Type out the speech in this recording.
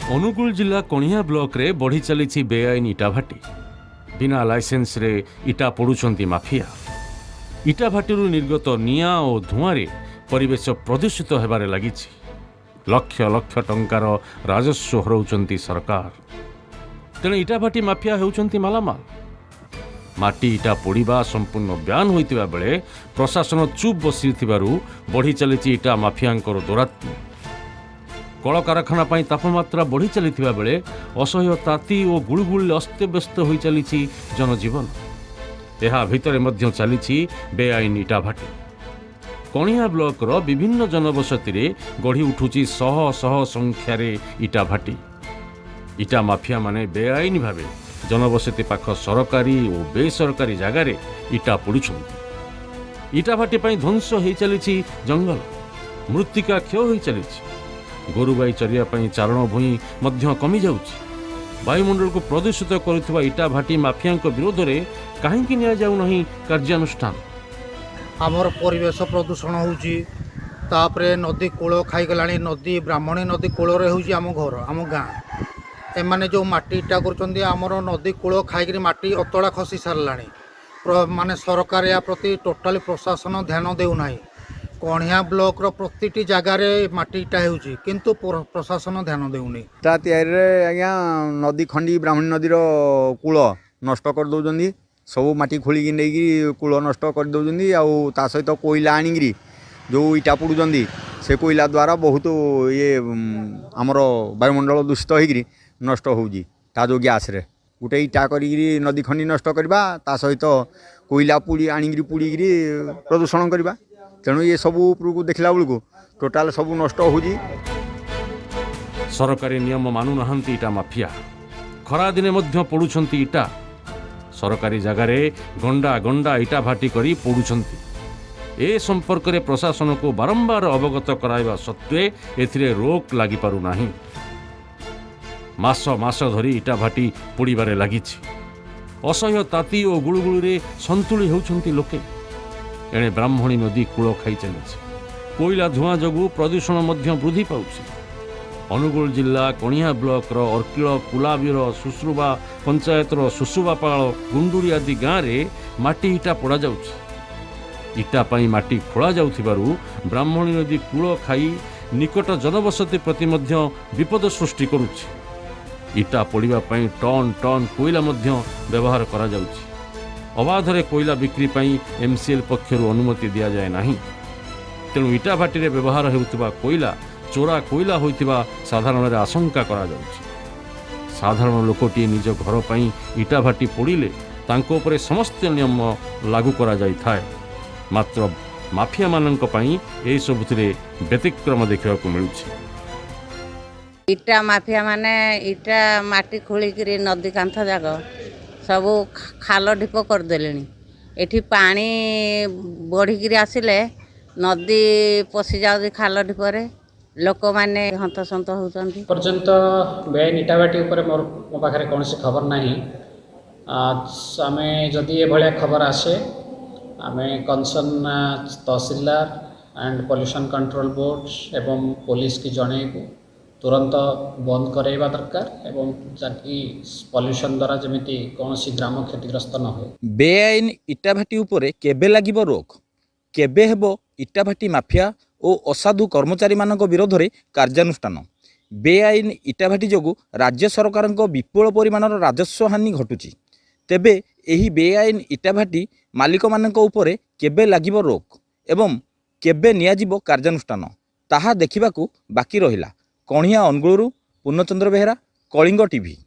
अनुगुल जिला कणिया ब्लॉक रे बढ़ी चली बेआईन इटाभाटी बिना लाइसेंस रे इटा पोड़ुचंती माफिया। इटाभाटी निर्गत निआ और धुआं परिवेश प्रदूषित होबार लगी। लक्ष लक्ष टंकार राजस्व हरौचंती सरकार। तेणे इटाभाटी माफिया होउचंती मालामाल। माटी इटा पोड़ा संपूर्ण ब्यान होइतिबा बेले प्रशासन चुप बसी बढ़ी चली इटा माफियांकर दौरात्म्य। कल कारखाना तापमात्रा बढ़ी चली बेले असह्य ताती और गुड़गुड़ी अस्तव्यस्त हो चली जनजीवन। यह भितर मध्य चली बेआईन इटाभाटी। कणिया ब्लॉक रो विभिन्न जनबसती रे गढ़ी उठुची शह शह संख्यार इटाभाटी। इटा माफिया माने बेआईन भावे जनबसती पाख सरकारी और बेसरकारी जगार इटा पोड़ुछंती। इटाभाटी ध्वंस हो चली जंगल। मृत्तिका क्षय हो चली। गोरुगाई चरिया चारण भूई मध्य कमी जाउछि। वायुमंडल को प्रदूषित करुवा इटाभाटी माफिया विरोध में कहीं नि नहीं कार्यानुष्ठान। आमर परिवेश प्रदूषण होउछि। तापरे नदी कूल खाईगला। नदी ब्राह्मणी नदी कूल आम घर आम गाँ एमाने जो माटी इटा कर आमर नदी कूल खाई माटी अतड़ा खसी सारा माने सरकार या प्रति टोटाली प्रशासन ध्यान देउना। कणिया ब्लॉक रो प्रतिटी जगार माटी इटा होउछि किंतु प्रशासन ध्यान देउनी। आज्ञा नदी खंडी ब्राह्मणी नदी कूल नष्ट कर दौरान सब माटी खोलिकी नहीं कूल नष्ट कर दौरान आ सहित कोईला आनिकी जो इटा पोड़ुंट से कोईला द्वारा बहुत ये आमर वायुमंडल दूषित होगी नष्ट होगी जो गैस रे गोटे इटा करी नदी खंडी नष्ट करवा सहित कोईला पुड़ी आनिकी पुड़ी प्रदूषण करवा। तेणु ये सब उपरको देखला बेलू टोटाल सब नष्ट होगी। सरकारी नियम मानु नाहंती इटा माफिया। खरा दिने मध्य पोड़ुछंती इटा। सरकारी जगार गंडा गंडा इटा भाटी करी पोड़ुछंती। ए संपर्क में प्रशासन को बारंबार अवगत कराइबा सत्वे एथिरे रोक लागी पारु नाही। मास मास धरी इटा भाटी पोड़ीबारे लागिछि। असह्य ताती और गुळुगुळी संतुली होउछंती लोके। एणे ब्राह्मणी नदी कूल खाई चली। कोईला धुआं जगु प्रदूषण मध्य वृद्धि पाउछि। अनुगुल जिला कणिया ब्लॉक रो अर्किल कुलाबीर सुश्रुबा पंचायत सुसुबापाल गुंडुरी आदि गाँव में माटी इटा पोड़ा जाउछि। इटा पाई माटी खोला जाउथिबारु ब्राह्मणी नदी कूल खाई निकट जनबसती प्रति मध्य विपद सृष्टि करुछि। इटा पोड़िबा पाई टन टन कोईला मध्य व्यवहार करा जाउछि। अबाधरे कोईला बिक्री पाई एमसीएल पक्षर अनुमति दिया जाए नहीं। तेणु इटा भाटी रे व्यवहार हेउथिबा कोईला चोरा कोईला होइतिबा साधारण आशंका करा जाउछि। साधारण लोकटी निज घर पाई इटा भाटी पोड़िले तांको उपरे समस्त नियम लागू करा जाई थाए। मात्र माफिया माननक पाई एई सबुथिरे व्यतिक्रम देखिबाकू मिलुछि। इटा माफिया माने इटा माटी खोलिकी नदी कांथ जाग सबू खाल ढीप करदे। एठी पानी बढ़िकी आसिले नदी पशि जाऊँ खाल ढीपरे लोक मैंने हंतसंत होती। पर्यंत बेआईन इटाभाटी मो पाखे कौन खबर ना। आम जदि ये भाया खबर आसे आम concern tehsildar and pollution control board एवं पुलिस की जनइबू तुरंत बंद कराइबा दरकार एवं जाकि पॉल्यूशन द्वारा जमिति कौन ग्राम क्षतिग्रस्त न हो। बेआईन इटाभाटी उपरे केबे लागिबो रोक, केबे हेबो इटाभाटी माफिया और असाधु कर्मचारी मानक विरोध में कार्यानुष्ठान। बेआईन इटाभाटी जोगु राज्य सरकार विपुल परिमाणर राजस्व हानि घटुची। तेबे एही बेआईन इटाभाटी मालिक मानक उपरे केबे लागिबो रोक एवं केबे नियाजिबो कार्यानुष्ठान ताहा देखिबाकू बाकी रहिला। कणिया अनुगुलरू पूर्णचंद्र बेहेरा, कलिंग टीवी।